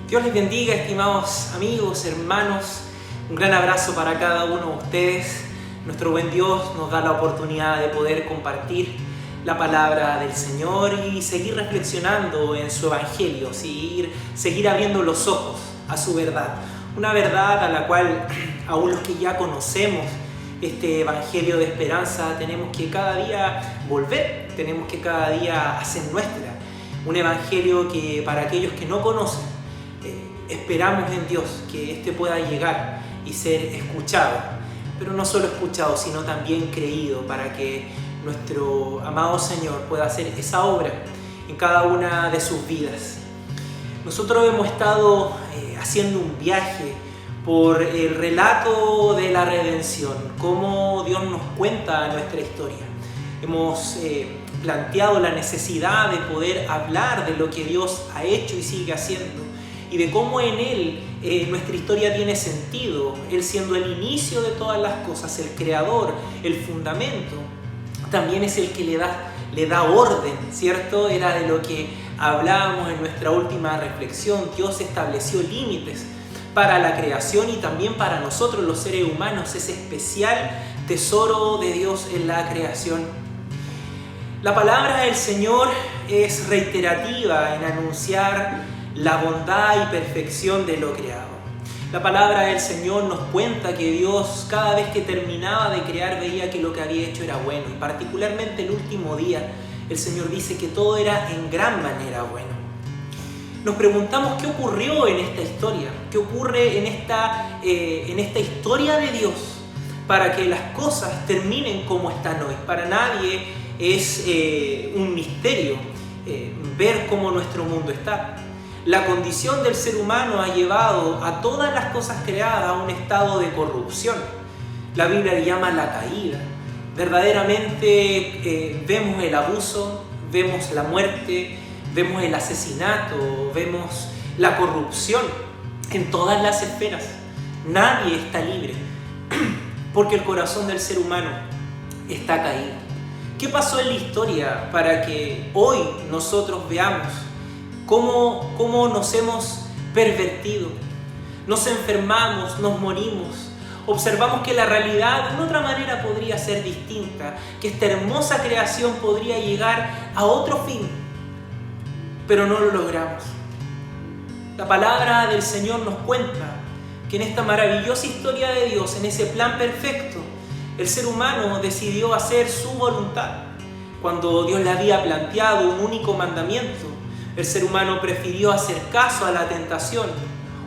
Dios les bendiga, estimados amigos, hermanos. Un gran abrazo para cada uno de ustedes. Nuestro buen Dios nos da la oportunidad de poder compartir la palabra del Señor y seguir reflexionando en su Evangelio, seguir abriendo los ojos a su verdad. Una verdad a la cual, aún los que ya conocemos este Evangelio de esperanza, tenemos que cada día volver, tenemos que cada día hacer nuestra. Un Evangelio que para aquellos que no conocen, esperamos en Dios que este pueda llegar y ser escuchado, pero no solo escuchado, sino también creído, para que nuestro amado Señor pueda hacer esa obra en cada una de sus vidas. Nosotros hemos estado haciendo un viaje por el relato de la redención, cómo Dios nos cuenta nuestra historia. Hemos planteado la necesidad de poder hablar de lo que Dios ha hecho y sigue haciendo, y de cómo en Él nuestra historia tiene sentido, Él siendo el inicio de todas las cosas, el creador, el fundamento, también es el que le da orden, ¿cierto? Era de lo que hablábamos en nuestra última reflexión. Dios estableció límites para la creación y también para nosotros los seres humanos, ese especial tesoro de Dios en la creación. La palabra del Señor es reiterativa en anunciar la bondad y perfección de lo creado. La palabra del Señor nos cuenta que Dios, cada vez que terminaba de crear, veía que lo que había hecho era bueno, y particularmente el último día, el Señor dice que todo era en gran manera bueno. Nos preguntamos qué ocurrió en esta historia, qué ocurre en esta historia de Dios para que las cosas terminen como están hoy. Para nadie es un misterio ver cómo nuestro mundo está. La condición del ser humano ha llevado a todas las cosas creadas a un estado de corrupción. La Biblia le llama la caída. Verdaderamente vemos el abuso, vemos la muerte, vemos el asesinato, vemos la corrupción en todas las esferas. Nadie está libre porque el corazón del ser humano está caído. ¿Qué pasó en la historia para que hoy nosotros veamos cómo nos hemos pervertido? Nos enfermamos, nos morimos. Observamos que la realidad de otra manera podría ser distinta, que esta hermosa creación podría llegar a otro fin, pero no lo logramos. La palabra del Señor nos cuenta que en esta maravillosa historia de Dios, en ese plan perfecto, el ser humano decidió hacer su voluntad. Cuando Dios le había planteado un único mandamiento, el ser humano prefirió hacer caso a la tentación,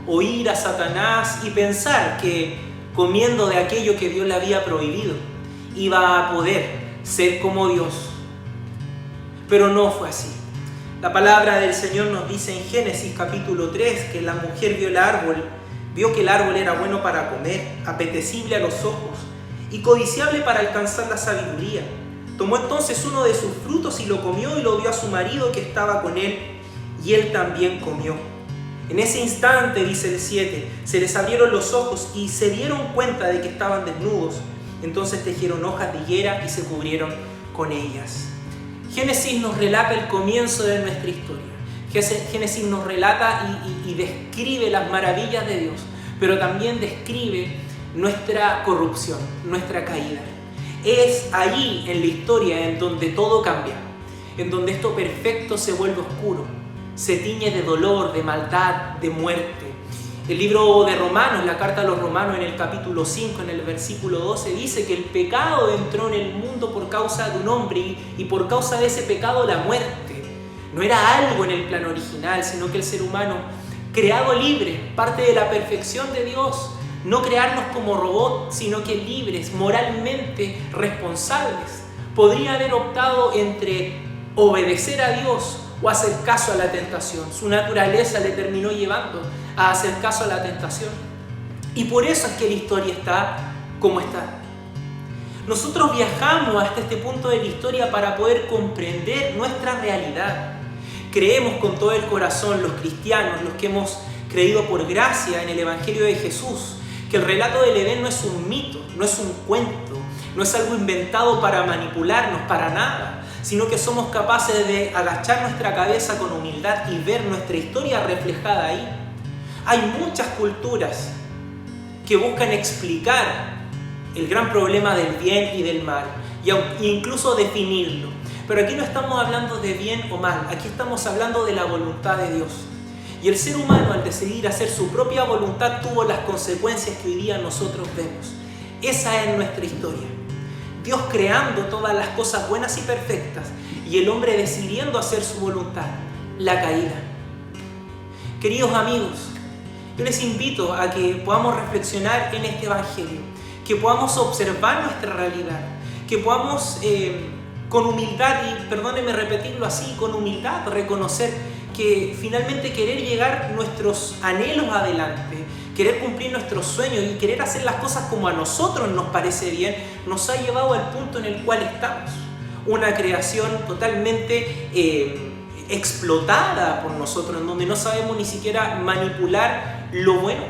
oír a Satanás y pensar que comiendo de aquello que Dios le había prohibido, iba a poder ser como Dios. Pero no fue así. La palabra del Señor nos dice en Génesis capítulo 3 que la mujer vio que el árbol era bueno para comer, apetecible a los ojos y codiciable para alcanzar la sabiduría. Tomó entonces uno de sus frutos y lo comió y lo dio a su marido que estaba con él, y él también comió. En ese instante, dice el 7, se les abrieron los ojos y se dieron cuenta de que estaban desnudos. Entonces tejieron hojas de higuera y se cubrieron con ellas. Génesis nos relata el comienzo de nuestra historia. Génesis nos relata y describe las maravillas de Dios, pero también describe nuestra corrupción, nuestra caída. Es allí en la historia en donde todo cambia, en donde esto perfecto se vuelve oscuro, se tiñe de dolor, de maldad, de muerte. El libro de Romanos, la carta a los Romanos en el capítulo 5, en el versículo 12, dice que el pecado entró en el mundo por causa de un hombre y por causa de ese pecado la muerte. No era algo en el plan original, sino que el ser humano, creado libre, parte de la perfección de Dios, no crearnos como robots, sino que libres, moralmente responsables, podría haber optado entre obedecer a Dios o hacer caso a la tentación. Su naturaleza le terminó llevando a hacer caso a la tentación. Y por eso es que la historia está como está. Nosotros viajamos hasta este punto de la historia para poder comprender nuestra realidad. Creemos con todo el corazón, los cristianos, los que hemos creído por gracia en el Evangelio de Jesús, que el relato del Edén no es un mito, no es un cuento, no es algo inventado para manipularnos, para nada, sino que somos capaces de agachar nuestra cabeza con humildad y ver nuestra historia reflejada ahí. Hay muchas culturas que buscan explicar el gran problema del bien y del mal, e incluso definirlo. Pero aquí no estamos hablando de bien o mal, aquí estamos hablando de la voluntad de Dios. Y el ser humano, al decidir hacer su propia voluntad, tuvo las consecuencias que hoy día nosotros vemos. Esa es nuestra historia. Dios creando todas las cosas buenas y perfectas, y el hombre decidiendo hacer su voluntad, la caída. Queridos amigos, yo les invito a que podamos reflexionar en este Evangelio, que podamos observar nuestra realidad, que podamos con humildad, y perdónenme repetirlo así, con humildad reconocer que finalmente querer llegar nuestros anhelos adelante, querer cumplir nuestros sueños y querer hacer las cosas como a nosotros nos parece bien, nos ha llevado al punto en el cual estamos. Una creación totalmente explotada por nosotros, en donde no sabemos ni siquiera manipular lo bueno,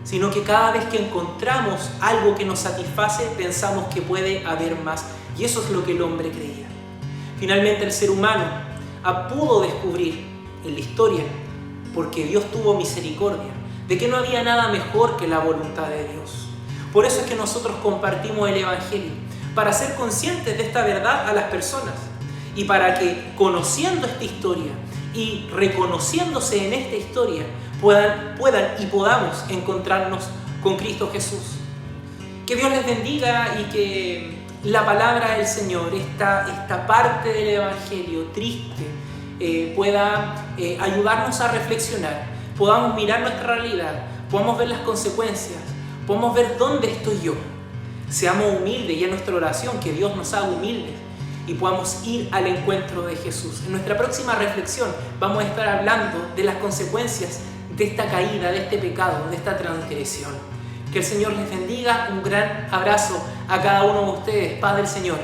sino que cada vez que encontramos algo que nos satisface, pensamos que puede haber más. Y eso es lo que el hombre creía. Finalmente el ser humano pudo descubrir en la historia, porque Dios tuvo misericordia, de que no había nada mejor que la voluntad de Dios. Por eso es que nosotros compartimos el Evangelio, para ser conscientes de esta verdad a las personas, y para que, conociendo esta historia y reconociéndose en esta historia, puedan y podamos encontrarnos con Cristo Jesús. Que Dios les bendiga y que la palabra del Señor, esta parte del Evangelio triste, pueda ayudarnos a reflexionar, podamos mirar nuestra realidad, podamos ver las consecuencias, podamos ver dónde estoy yo. Seamos humildes y en nuestra oración que Dios nos haga humildes y podamos ir al encuentro de Jesús. En nuestra próxima reflexión vamos a estar hablando de las consecuencias de esta caída, de este pecado, de esta transgresión. Que el Señor les bendiga. Un gran abrazo a cada uno de ustedes. Paz del Señor.